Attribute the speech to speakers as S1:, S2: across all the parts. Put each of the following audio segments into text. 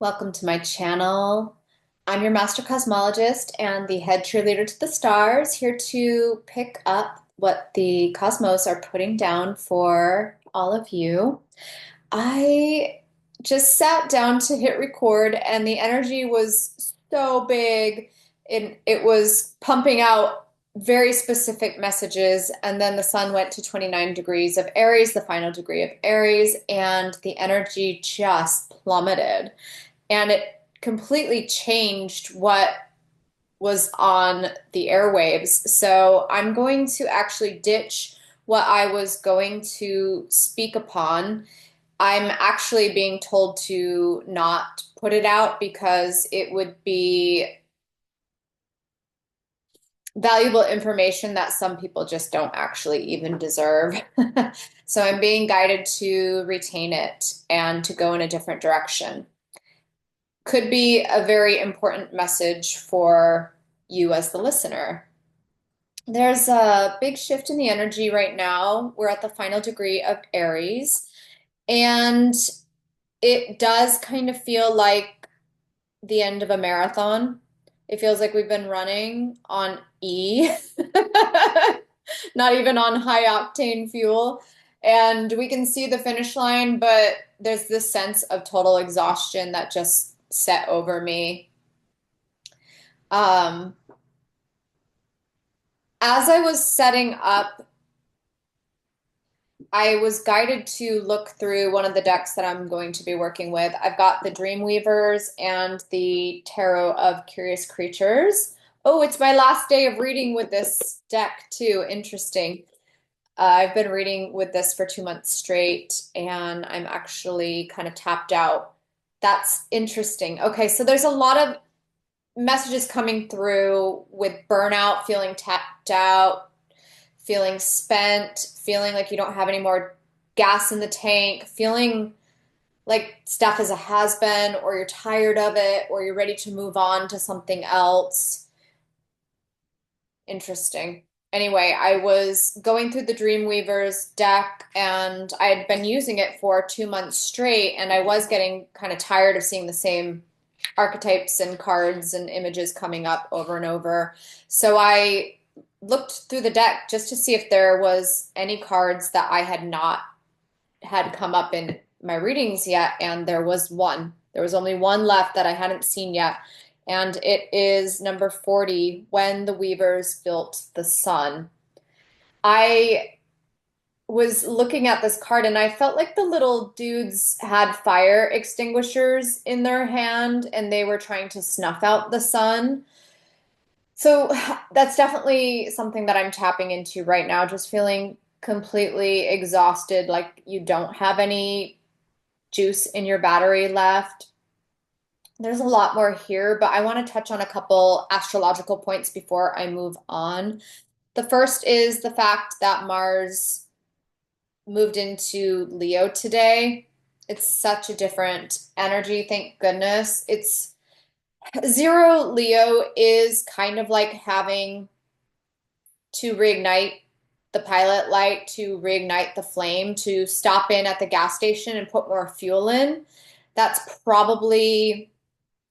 S1: Welcome to my channel. I'm your master cosmologist and the head cheerleader to the stars, here to pick up what the cosmos are putting down for all of you. I just sat down to hit record and the energy was so big. It was pumping out very specific messages, and then the sun went to 29 degrees of Aries, the final degree of Aries, and the energy just plummeted. And it completely changed what was on the airwaves. So I'm going to actually ditch what I was going to speak upon. I'm actually being told to not put it out because it would be valuable information that some people just don't actually even deserve. So I'm being guided to retain it and to go in a different direction. Could be a very important message for you as the listener. There's a big shift in the energy right now. We're at the final degree of Aries, and it does kind of feel like the end of a marathon. It feels like we've been running on E, not even on high octane fuel. And we can see the finish line, but there's this sense of total exhaustion that just set over me. Um, as I was setting up, I was guided to look through one of the decks that I'm going to be working with. I've got the Dreamweavers and the Tarot of Curious Creatures. Oh, it's my last day of reading with this deck too. Interesting. I've been reading with this for 2 months straight, and I'm actually kind of tapped out. That's interesting. Okay, so there's a lot of messages coming through with burnout, feeling tapped out, feeling spent, feeling like you don't have any more gas in the tank, feeling like stuff is a has-been, or you're tired of it, or you're ready to move on to something else. Interesting. Anyway, I was going through the Dreamweavers deck and I had been using it for 2 months straight, and I was getting kind of tired of seeing the same archetypes and cards and images coming up over and over. So I looked through the deck just to see if there was any cards that I had not had come up in my readings yet, and there was one. There was only one left that I hadn't seen yet, and it is number 40, When the Weavers Built the Sun. I was looking at this card and I felt like the little dudes had fire extinguishers in their hand and they were trying to snuff out the sun. So that's definitely something that I'm tapping into right now, just feeling completely exhausted, like you don't have any juice in your battery left. There's a lot more here, but I want to touch on a couple astrological points before I move on. The first is the fact that Mars moved into Leo today. It's such a different energy, thank goodness. It's zero Leo is kind of like having to reignite the pilot light, to reignite the flame, to stop in at the gas station and put more fuel in. That's probably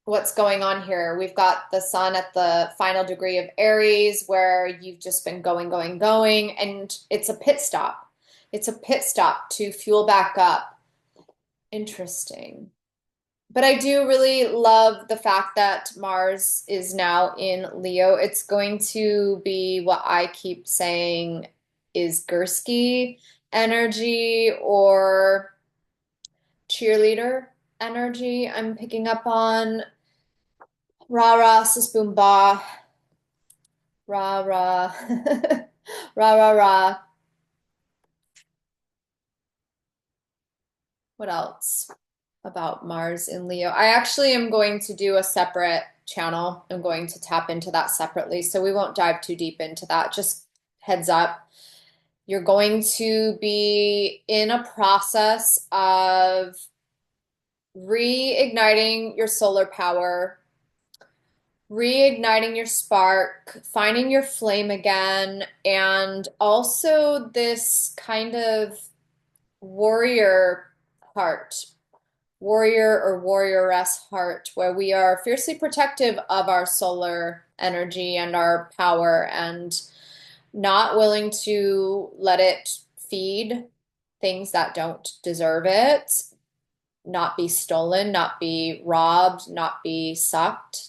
S1: what's going on here. We've got the sun at the final degree of Aries, where you've just been going, going, going, and it's a pit stop. It's a pit stop to fuel back up. Interesting. But I do really love the fact that Mars is now in Leo. It's going to be what I keep saying is 𝗲𝗀𝗃𝗃 energy, or cheerleader energy. I'm picking up on 𝗵𝗶𝗶𝗀𝗆, rah rah, rah rah rah. What else about Mars in Leo? I actually am going to do a separate channel. I'm going to tap into that separately, so we won't dive too deep into that. Just heads up. You're going to be in a process of reigniting your solar power, reigniting your spark, finding your flame again, and also this kind of warrior part warrior or warrioress heart, where we are fiercely protective of our solar energy and our power and not willing to let it feed things that don't deserve it, not be stolen, not be robbed, not be sucked.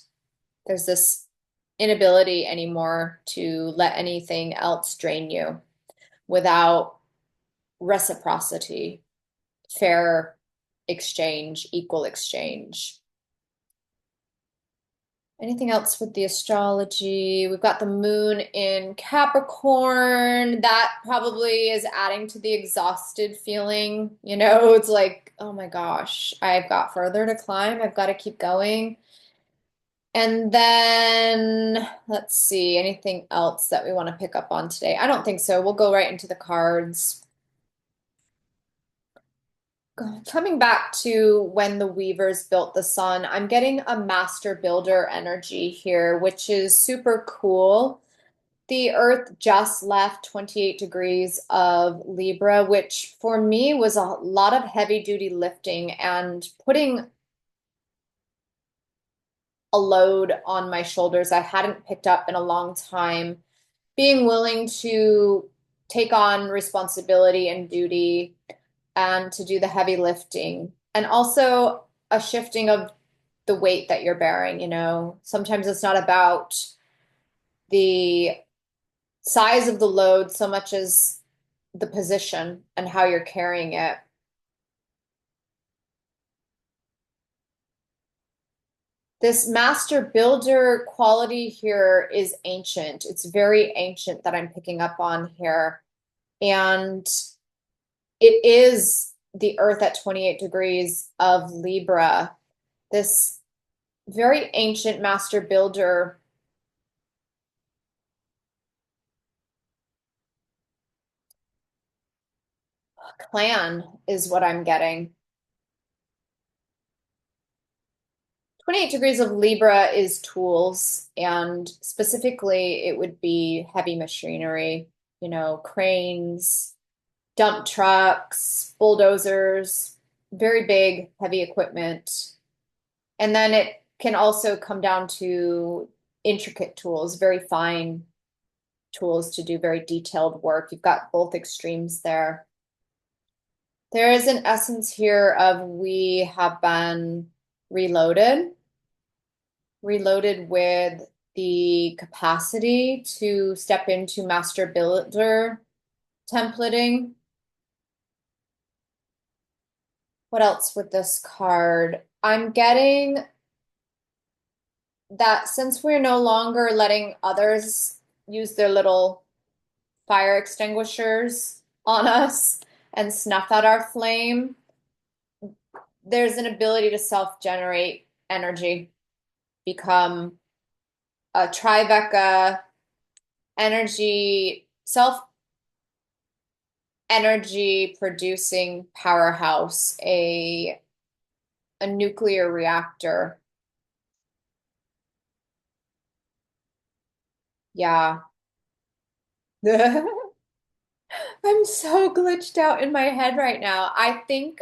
S1: There's this inability anymore to let anything else drain you without reciprocity, fair exchange, equal exchange. Anything else with the astrology? We've got the moon in Capricorn. That probably is adding to the exhausted feeling. You know, it's like, oh my gosh, I've got further to climb. I've got to keep going. And then let's see, anything else that we want to pick up on today? I don't think so. We'll go right into the cards. Coming back to when the weavers built the sun, I'm getting a master builder energy here, which is super cool. The Earth just left 28 degrees of Libra, which for me was a lot of heavy duty lifting and putting a load on my shoulders I hadn't picked up in a long time. Being willing to take on responsibility and duty and to do the heavy lifting, and also a shifting of the weight that you're bearing, you know. Sometimes it's not about the size of the load so much as the position and how you're carrying it. This master builder quality here is ancient. It's very ancient that I'm picking up on here. And it is the Earth at 28 degrees of Libra. This very ancient master builder clan is what I'm getting. 28 degrees of Libra is tools, and specifically it would be heavy machinery, you know, cranes, dump trucks, bulldozers, very big, heavy equipment. And then it can also come down to intricate tools, very fine tools to do very detailed work. You've got both extremes there. There is an essence here of we have been reloaded, reloaded with the capacity to step into master builder templating. What else with this card? I'm getting that since we're no longer letting others use their little fire extinguishers on us and snuff out our flame, there's an ability to self-generate energy, become a 𝗵𝗏𝗀𝗀 energy, self energy producing powerhouse, a nuclear reactor. Yeah. I'm so glitched out in my head right now. I think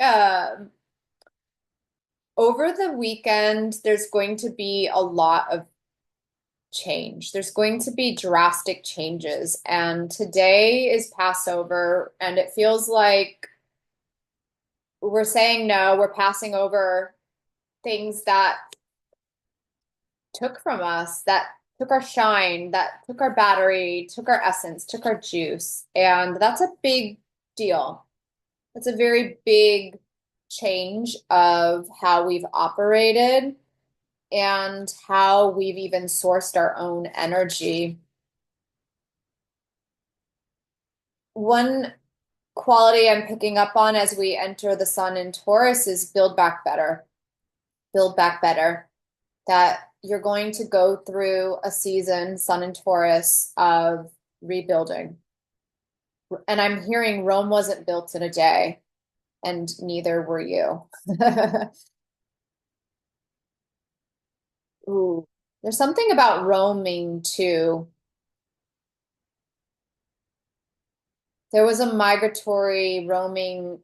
S1: over the weekend, there's going to be a lot of change. There's going to be drastic changes. And today is Passover, and it feels like we're saying no, we're passing over things that took from us, that took our shine, that took our battery, took our essence, took our juice. And that's a big deal. It's a very big change of how we've operated and how we've even sourced our own energy. One quality I'm picking up on as we enter the sun in Taurus is build back better. Build back better. That you're going to go through a season, sun in Taurus, of rebuilding. And I'm hearing Rome wasn't built in a day, and neither were you. Ooh, there's something about roaming too. There was a migratory roaming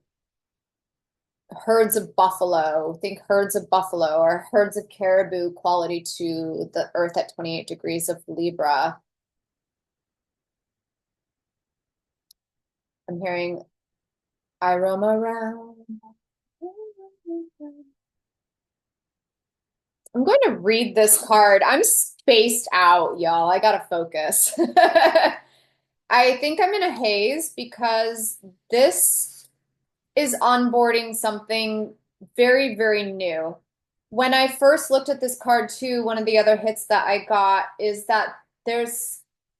S1: herds of buffalo, think herds of buffalo or herds of caribou quality to the earth at 28 degrees of Libra. I'm hearing I roam around. I'm going to read this card. I'm spaced out, y'all. I gotta focus. I think I'm in a haze because this is onboarding something very, very new. When I first looked at this card too, one of the other hits that I got is that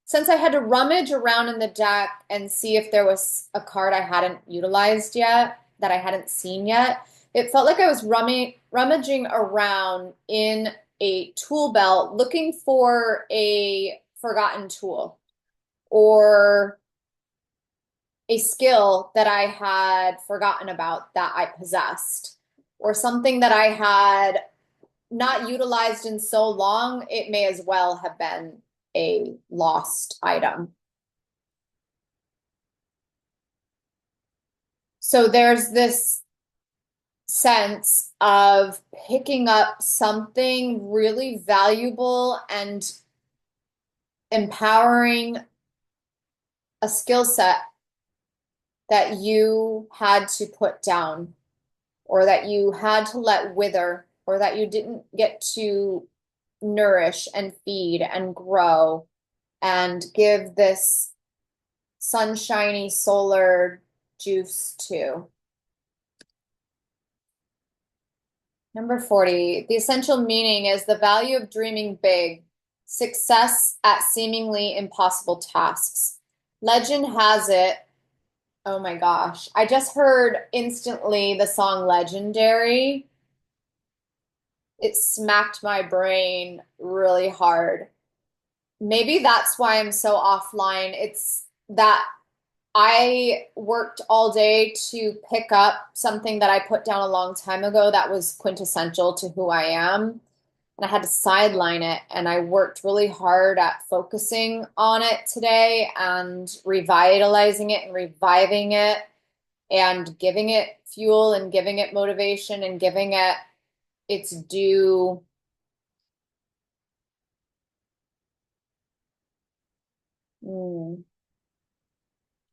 S1: since I had to rummage around in the deck and see if there was a card I hadn't utilized yet, that I hadn't seen yet, it felt like I was rummaging around in a tool belt looking for a forgotten tool or a skill that I had forgotten about that I possessed, or something that I had not utilized in so long, it may as well have been a lost item. So there's this sense of picking up something really valuable and empowering a skill set that you had to put down or that you had to let wither or that you didn't get to nourish and feed and grow and give this sunshiny solar juice to. Number 40, the essential meaning is the value of dreaming big, success at seemingly impossible tasks. Legend has it, oh my gosh, I just heard instantly the song Legendary. It smacked my brain really hard. Maybe that's why I'm so offline. It's that I worked all day to pick up something that I put down a long time ago that was quintessential to who I am. And I had to sideline it. And I worked really hard at focusing on it today and revitalizing it and reviving it and giving it fuel and giving it motivation and giving it its due.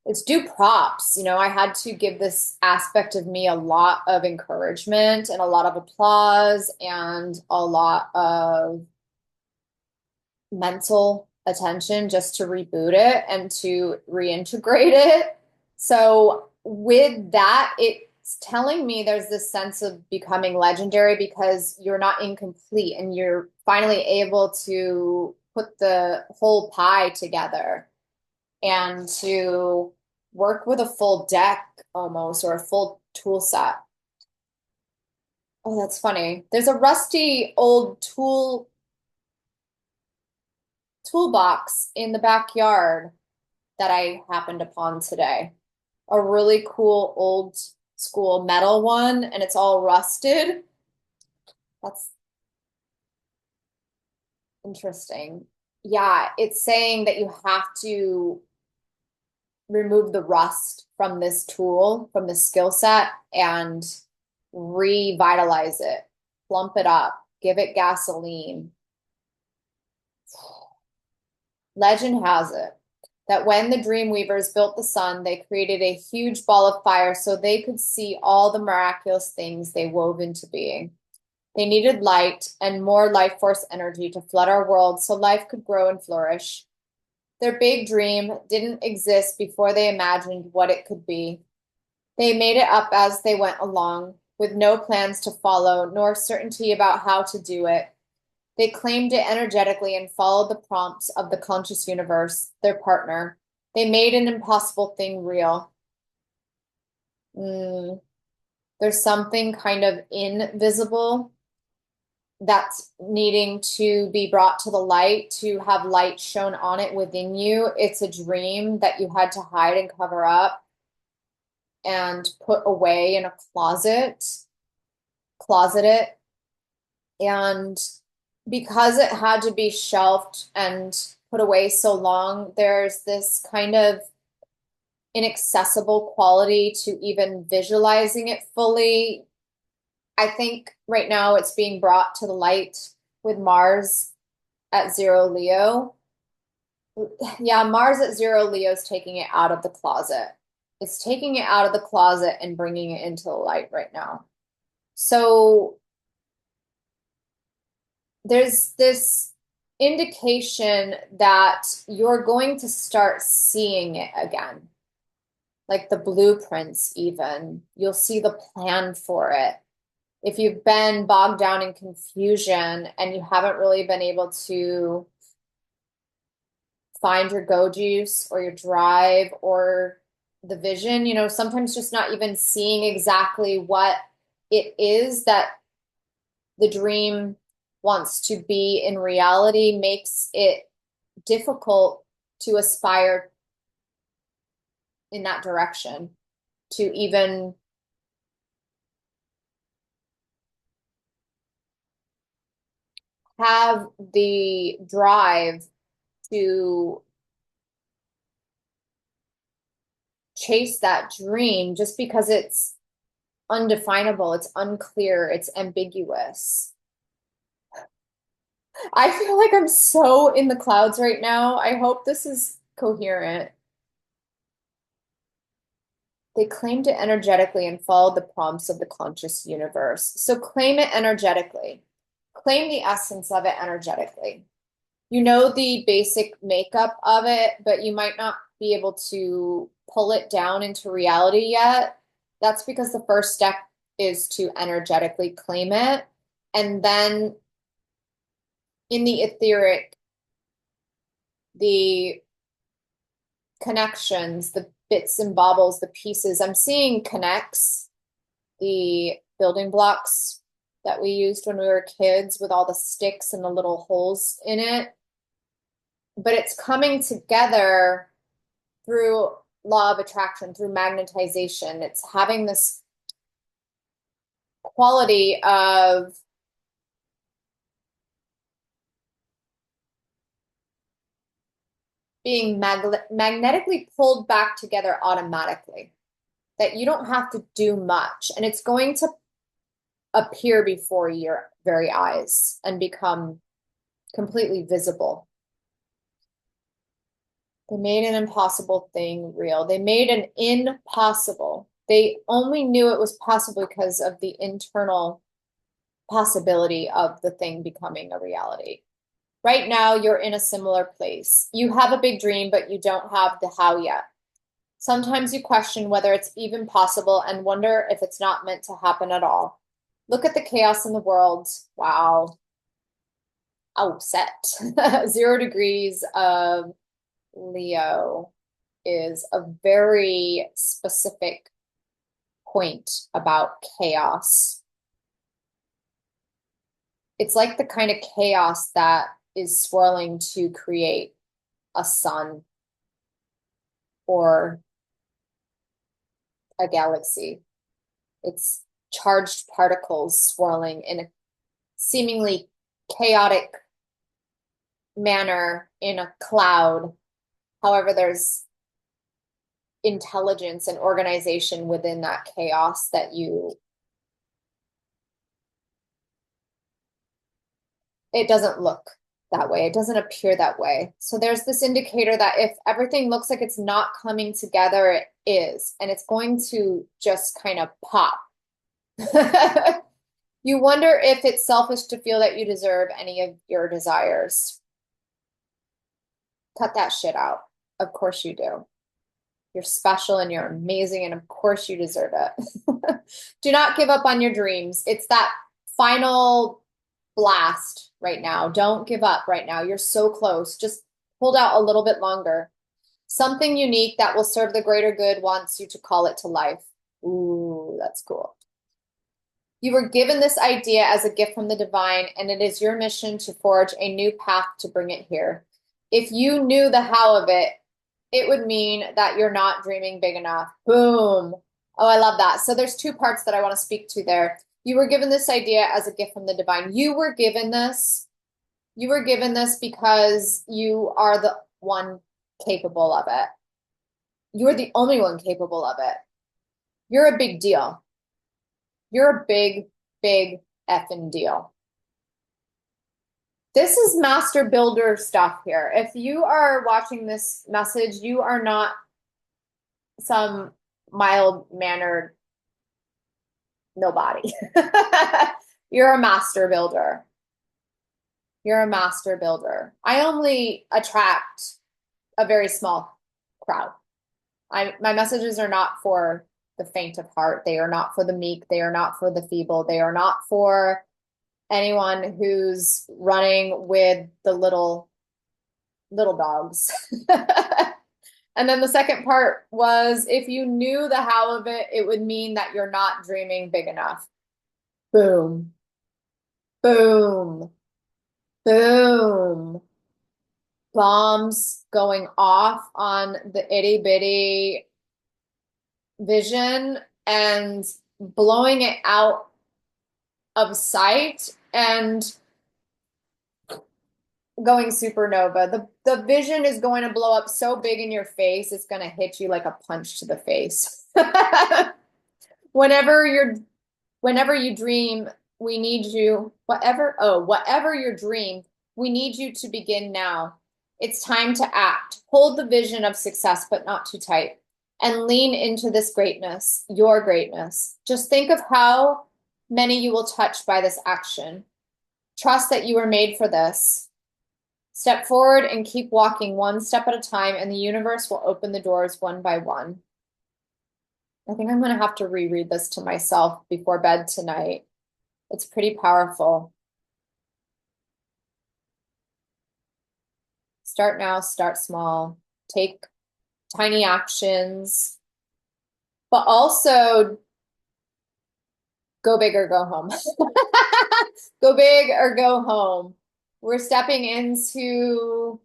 S1: It's due props. You know, I had to give this aspect of me a lot of encouragement and a lot of applause and a lot of mental attention just to reboot it and to reintegrate it. So with that, it's telling me there's this sense of becoming legendary because you're not incomplete and you're finally able to put the whole pie together and to work with a full deck almost or a full tool set. Oh, that's funny. There's a rusty old toolbox in the backyard that I happened upon today. A really cool old school metal one, and it's all rusted. That's interesting. Yeah, it's saying that you have to remove the rust from this tool, from the skill set, and revitalize it, plump it up, give it gasoline. Legend has it that when the dream weavers built the sun, they created a huge ball of fire so they could see all the miraculous things they wove into being. They needed light and more life force energy to flood our world so life could grow and flourish. Their big dream didn't exist before they imagined what it could be. They made it up as they went along, with no plans to follow, nor certainty about how to do it. They claimed it energetically and followed the prompts of the conscious universe, their partner. They made an impossible thing real. There's something kind of invisible that's needing to be brought to the light, to have light shown on it within you. It's a dream that you had to hide and cover up and put away in a closet it. And because it had to be shelved and put away so long, there's this kind of inaccessible quality to even visualizing it fully. I think right now it's being brought to the light with Mars at 0 Leo. Yeah, Mars at 0 Leo is taking it out of the closet. It's taking it out of the closet and bringing it into the light right now. So there's this indication that you're going to start seeing it again, like the blueprints even. You'll see the plan for it. If you've been bogged down in confusion and you haven't really been able to find your go juice or your drive or the vision, sometimes just not even seeing exactly what it is that the dream wants to be in reality makes it difficult to aspire in that direction, to even have the drive to chase that dream, just because it's undefinable, it's unclear, it's ambiguous. I feel like I'm so in the clouds right now. I hope this is coherent. They claimed it energetically and followed the prompts of the conscious universe. So claim it energetically. Claim the essence of it energetically. You know the basic makeup of it, but you might not be able to pull it down into reality yet. That's because the first step is to energetically claim it. And then in the etheric, the connections, the bits and baubles, the pieces, I'm seeing connects, the building blocks that we used when we were kids with all the sticks and the little holes in it. But it's coming together through law of attraction, through magnetization. It's having this quality of being magnetically pulled back together automatically, that you don't have to do much. And it's going to appear before your very eyes and become completely visible. They made an impossible thing real. They made an impossible. They only knew it was possible because of the internal possibility of the thing becoming a reality. Right now, you're in a similar place. You have a big dream, but you don't have the how yet. Sometimes you question whether it's even possible and wonder if it's not meant to happen at all. Look at the chaos in the world. Wow. Set. 0 degrees of Leo is a very specific point about chaos. It's like the kind of chaos that is swirling to create a sun or a galaxy. It's charged particles swirling in a seemingly chaotic manner in a cloud. However, there's intelligence and organization within that chaos that it doesn't look that way. It doesn't appear that way. So there's this indicator that if everything looks like it's not coming together, it is, and it's going to just kind of pop. You wonder if it's selfish to feel that you deserve any of your desires. Cut that shit out. Of course you do. You're special and you're amazing, and of course you deserve it. Do not give up on your dreams. It's that final blast right now. Don't give up right now. You're so close. Just hold out a little bit longer. Something unique that will serve the greater good wants you to call it to life. Ooh, that's cool. You were given this idea as a gift from the divine, and it is your mission to forge a new path to bring it here. If you knew the how of it, it would mean that you're not dreaming big enough. Boom. Oh, I love that. So there's 2 parts that I want to speak to there. You were given this idea as a gift from the divine. You were given this. You were given this because you are the one capable of it. You're the only one capable of it. You're a big deal. You're a big, big effing deal. This is master builder stuff here. If you are watching this message, you are not some mild-mannered nobody. You're a master builder. You're a master builder. I only attract a very small crowd. My messages are not for the faint of heart. They are not for the meek. They are not for the feeble. They are not for anyone who's running with the little dogs. And then the second part was, if you knew the how of it, it would mean that you're not dreaming big enough. Boom. Boom. Boom. Bombs going off on the itty bitty vision and blowing it out of sight and going supernova. The vision is going to blow up so big in your face, it's going to hit you like a punch to the face. Whenever you dream, we need you, whatever your dream, we need you to begin now. It's time to act. Hold the vision of success, but not too tight. And lean into this greatness, your greatness. Just think of how many you will touch by this action. Trust that you were made for this. Step forward and keep walking one step at a time, and the universe will open the doors one by one. I think I'm going to have to reread this to myself before bed tonight. It's pretty powerful. Start now, start small. Take tiny actions, but also go big or go home. Go big or go home. We're stepping into,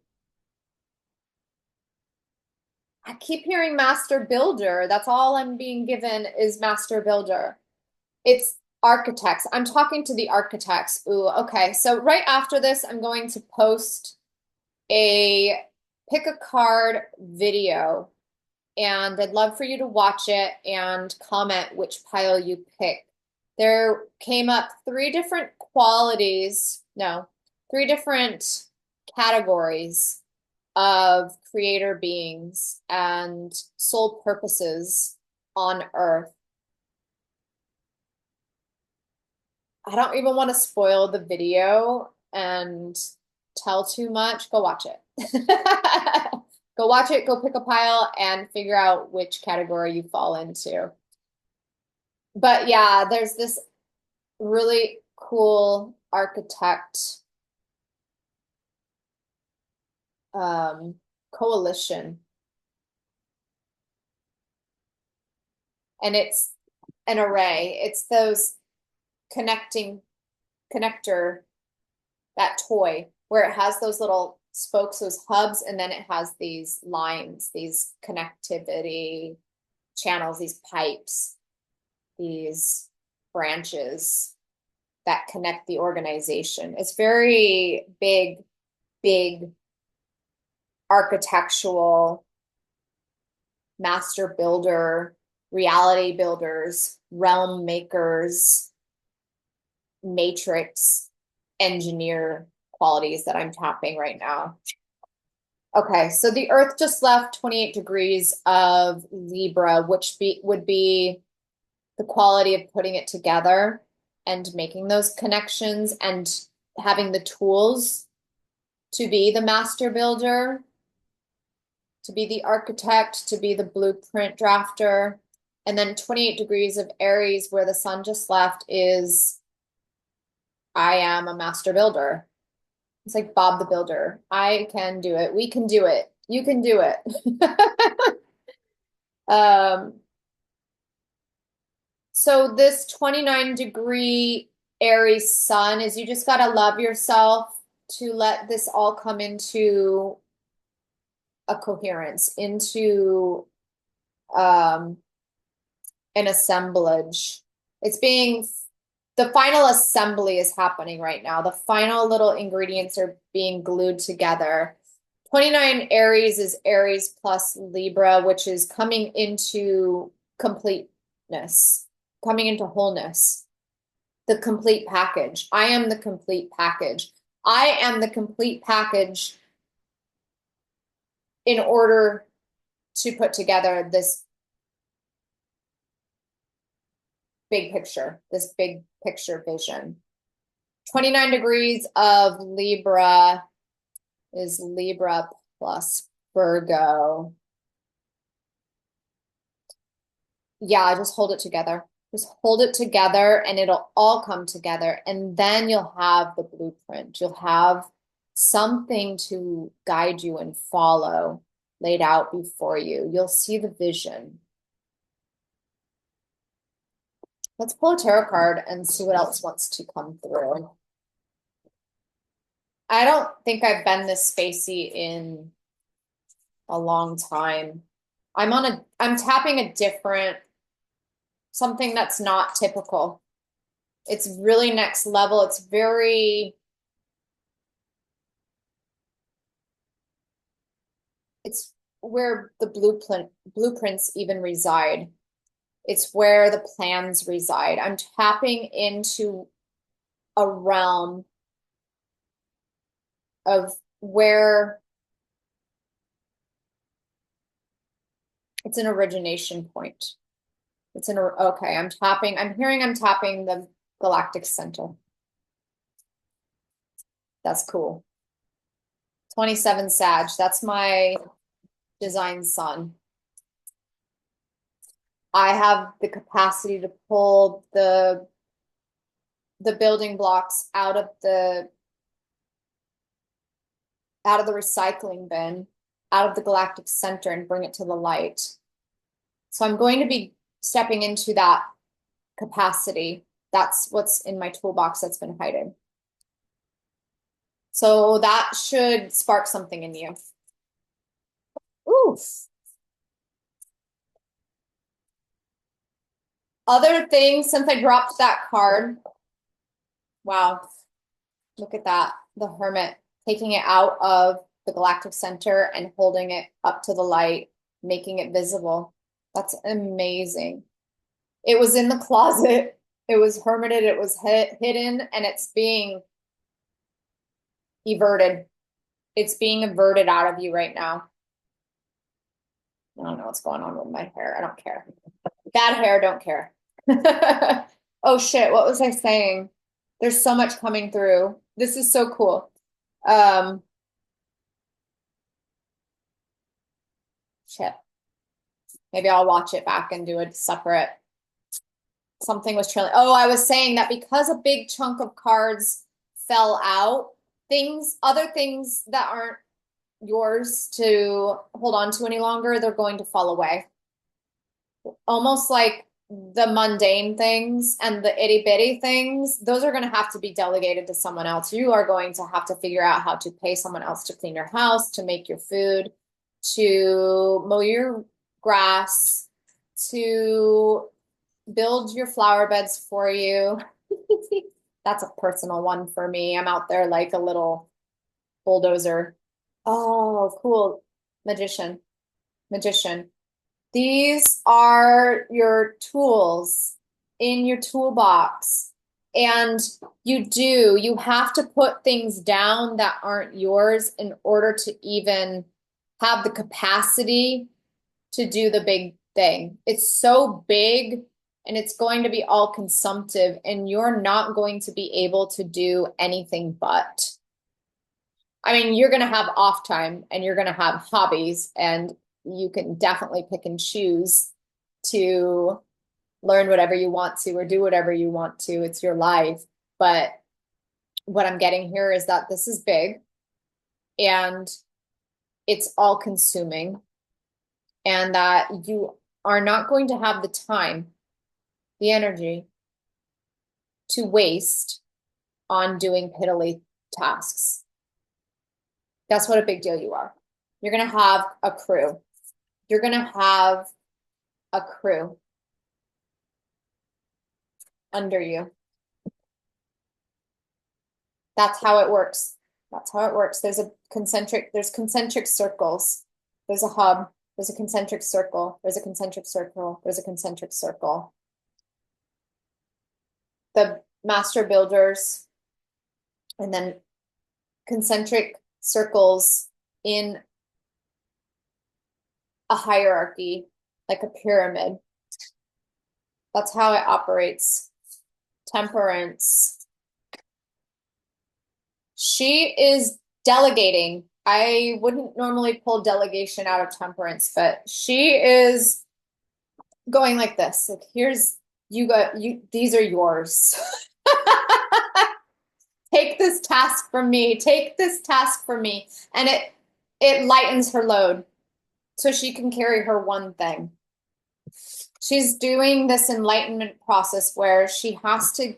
S1: I keep hearing master builder. That's all I'm being given is master builder. It's architects. I'm talking to the architects. Ooh, okay. So right after this, I'm going to post a pick a card video, and I'd love for you to watch it and comment which pile you pick. There came up three different categories of creator beings and soul purposes on Earth. I don't even want to spoil the video and tell too much. Go watch it. Go watch it, go pick a pile, and figure out which category you fall into. But yeah, there's this really cool architect coalition. And it's an array. It's those connector, that toy, where it has those little spokes, those hubs, and then it has these lines, these connectivity channels, these pipes, these branches that connect the organization. It's very big, big architectural master builder, reality builders, realm makers, matrix engineer qualities that I'm tapping right now. Okay, so the Earth just left 28 degrees of Libra, which would be the quality of putting it together and making those connections and having the tools to be the master builder, to be the architect, to be the blueprint drafter. And then 28 degrees of Aries, where the sun just left, is I am a master builder. It's like Bob the Builder. I can do it. We can do it. You can do it. So this 29-degree Aries sun is, you just got to love yourself to let this all come into a coherence, into an assemblage. The final assembly is happening right now. The final little ingredients are being glued together 29 Aries is Aries plus Libra, which is coming into completeness, coming into wholeness, the complete package. I am the complete package. I am the complete package in order to put together this big picture, this big picture vision. 29 degrees of Libra is Libra plus Virgo. Yeah, just hold it together. Just hold it together and it'll all come together. And then you'll have the blueprint. You'll have something to guide you and follow laid out before you. You'll see the vision. Let's pull a tarot card and see what else wants to come through. I don't think I've been this spacey in a long time. I'm tapping a different, something that's not typical. It's really next level. It's very, it's where the blueprints even reside. It's where the plans reside. I'm tapping into a realm of where it's an origination point. It's an, okay, I'm tapping the Galactic Center. That's cool. 27 Sag, that's my design sun. I have the capacity to pull the building blocks out of the recycling bin, out of the Galactic Center, and bring it to the light. So I'm going to be stepping into that capacity. That's what's in my toolbox that's been hiding. So that should spark something in you. Oof. Other things, since I dropped that card, wow, look at that. The Hermit, taking it out of the Galactic Center and holding it up to the light, making it visible. That's amazing. It was in the closet. It was hermited. It was hidden, and it's being everted. It's being averted out of you right now. I don't know what's going on with my hair. I don't care. Bad hair, don't care. Oh shit, what was I saying? There's so much coming through. This is so cool. Shit. Maybe I'll watch it back and do a separate. Something was trailing. Oh, I was saying that because a big chunk of cards fell out, other things that aren't yours to hold on to any longer, they're going to fall away. Almost like the mundane things and the itty bitty things, those are going to have to be delegated to someone else. You are going to have to figure out how to pay someone else to clean your house, to make your food, to mow your grass, to build your flower beds for you. That's a personal one for me. I'm out there like a little bulldozer. Oh, cool. Magician. These are your tools in your toolbox. And you have to put things down that aren't yours in order to even have the capacity to do the big thing. It's so big and it's going to be all consumptive, and you're not going to be able to do anything but. I mean, you're going to have off time and you're going to have hobbies, and you can definitely pick and choose to learn whatever you want to or do whatever you want to. It's your life. But what I'm getting here is that this is big and it's all consuming, and that you are not going to have the time, the energy to waste on doing piddly tasks. That's what a big deal you are. You're going to have a crew. You're going to have a crew under you. That's how it works. That's how it works. There's concentric circles. There's a hub. There's a concentric circle. There's a concentric circle. There's a concentric circle. The master builders, and then concentric circles in a hierarchy, like a pyramid. That's how it operates. Temperance. She is delegating. I wouldn't normally pull delegation out of temperance, but she is going like this. Like, here's, these are yours. Take this task from me. Take this task from me. And it lightens her load so she can carry her one thing. She's doing this enlightenment process where she has to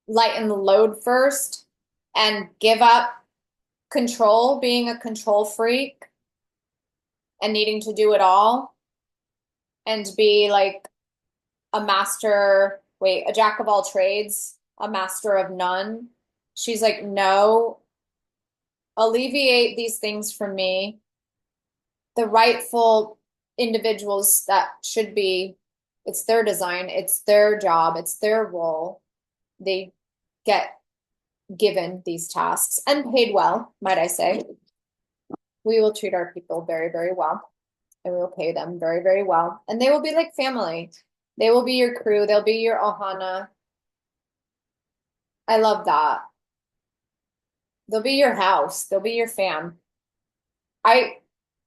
S1: lighten the load first and give up control, being a control freak and needing to do it all, and be like a jack of all trades, a master of none. She's like, no, alleviate these things from me. The rightful individuals that should be, it's their design, it's their job, it's their role. They get given these tasks and paid well, might I say. We will treat our people very, very well, and we will pay them very, very well. And they will be like family. They will be your crew. They'll be your ohana. I love that. They'll be your house. They'll be your fam. I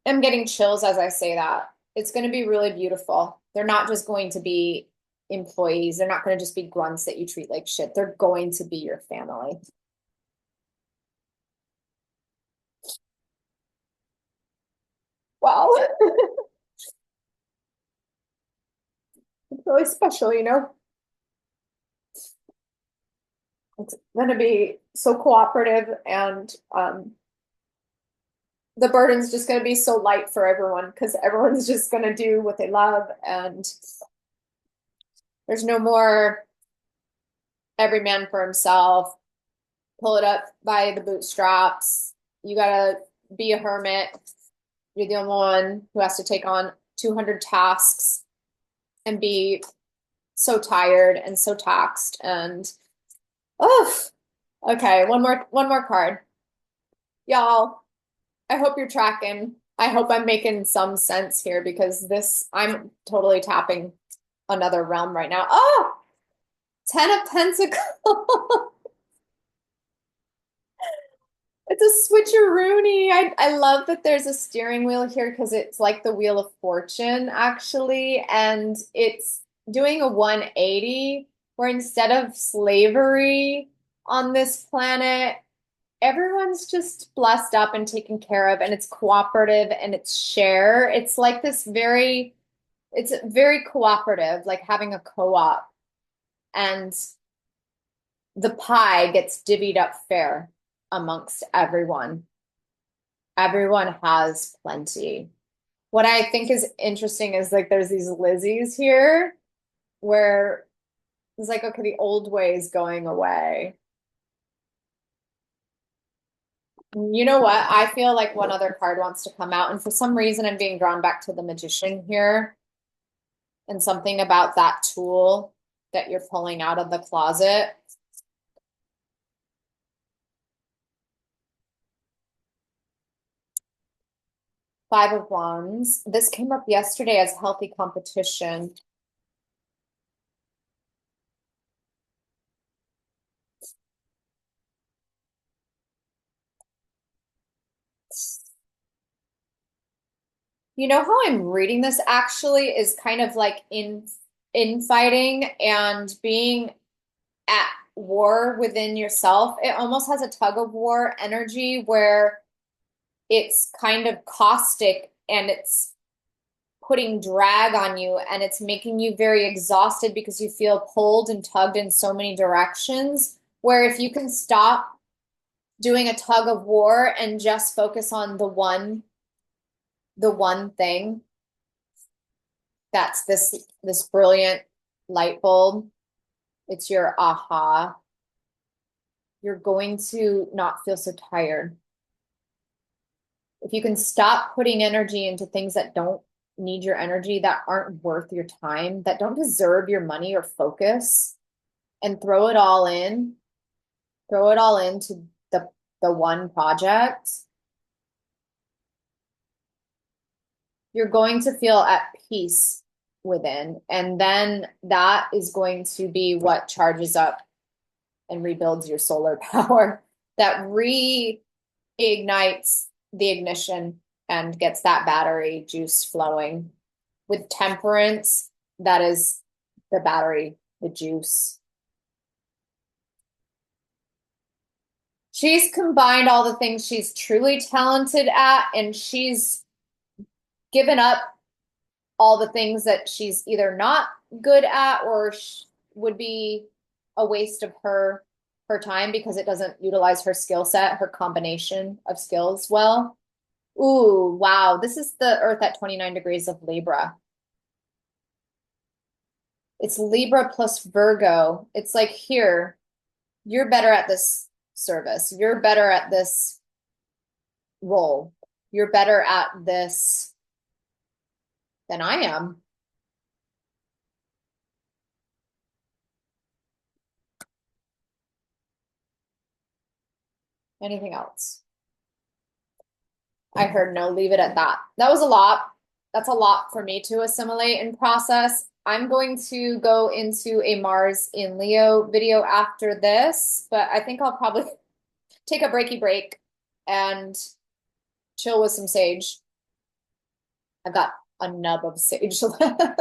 S1: am getting chills as I say that. It's going to be really beautiful. They're not just going to be employees. They're not going to just be grunts that you treat like shit. They're going to be your family. Wow. It's really special, you know? It's going to be so cooperative, and the burden's just going to be so light for everyone because everyone's just going to do what they love, and there's no more every man for himself, pull it up by the bootstraps. You gotta be a hermit. You're the only one who has to take on 200 tasks and be so tired and so taxed. And oh, okay, one more card. Y'all, I hope you're tracking. I hope I'm making some sense here, because I'm totally tapping another realm right now. Oh, 10 of Pentacles. It's a switcheroony. I love that there's a steering wheel here, because it's like the Wheel of Fortune, actually. And it's doing a 180, where instead of slavery on this planet, everyone's just blessed up and taken care of, and it's cooperative and it's share. It's like it's very cooperative, like having a co-op, and the pie gets divvied up fair amongst everyone. Everyone has plenty. What I think is interesting is like there's these Lizzies here where it's like, okay, the old way is going away. You know what? I feel like one other card wants to come out, and for some reason I'm being drawn back to the Magician here, and something about that tool that you're pulling out of the closet. Five of Wands. This came up yesterday as healthy competition. You know how I'm reading this actually is kind of like infighting and being at war within yourself. It almost has a tug of war energy where it's kind of caustic and it's putting drag on you, and it's making you very exhausted because you feel pulled and tugged in so many directions, where if you can stop doing a tug of war and just focus on the one thing, that's this brilliant light bulb. It's your aha. you're going to not feel so tired. If you can stop putting energy into things that don't need your energy, that aren't worth your time, that don't deserve your money or focus, and throw it all into the one project, you're going to feel at peace within. And then that is going to be what charges up and rebuilds your solar power, that reignites the ignition and gets that battery juice flowing. With temperance, that is the battery, the juice. She's combined all the things she's truly talented at, and she's given up all the things that she's either not good at or would be a waste of her time because it doesn't utilize her skill set, her combination of skills well. Ooh, wow. This is the Earth at 29 degrees of Libra. It's Libra plus Virgo. It's like, here, you're better at this service. You're better at this role. You're better at this than I am. Anything else? I heard no, leave it at that. That was a lot. That's a lot for me to assimilate and process. I'm going to go into a Mars in Leo video after this, but I think I'll probably take a breaky break and chill with some sage. I've got a nub of sage left.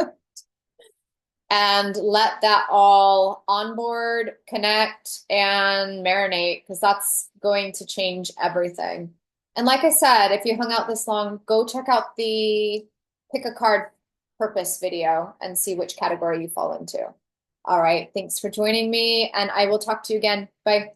S1: And let that all onboard, connect, and marinate, because that's going to change everything. And like I said, if you hung out this long, go check out the pick a card purpose video and see which category you fall into. All right, thanks for joining me, and I will talk to you again. Bye.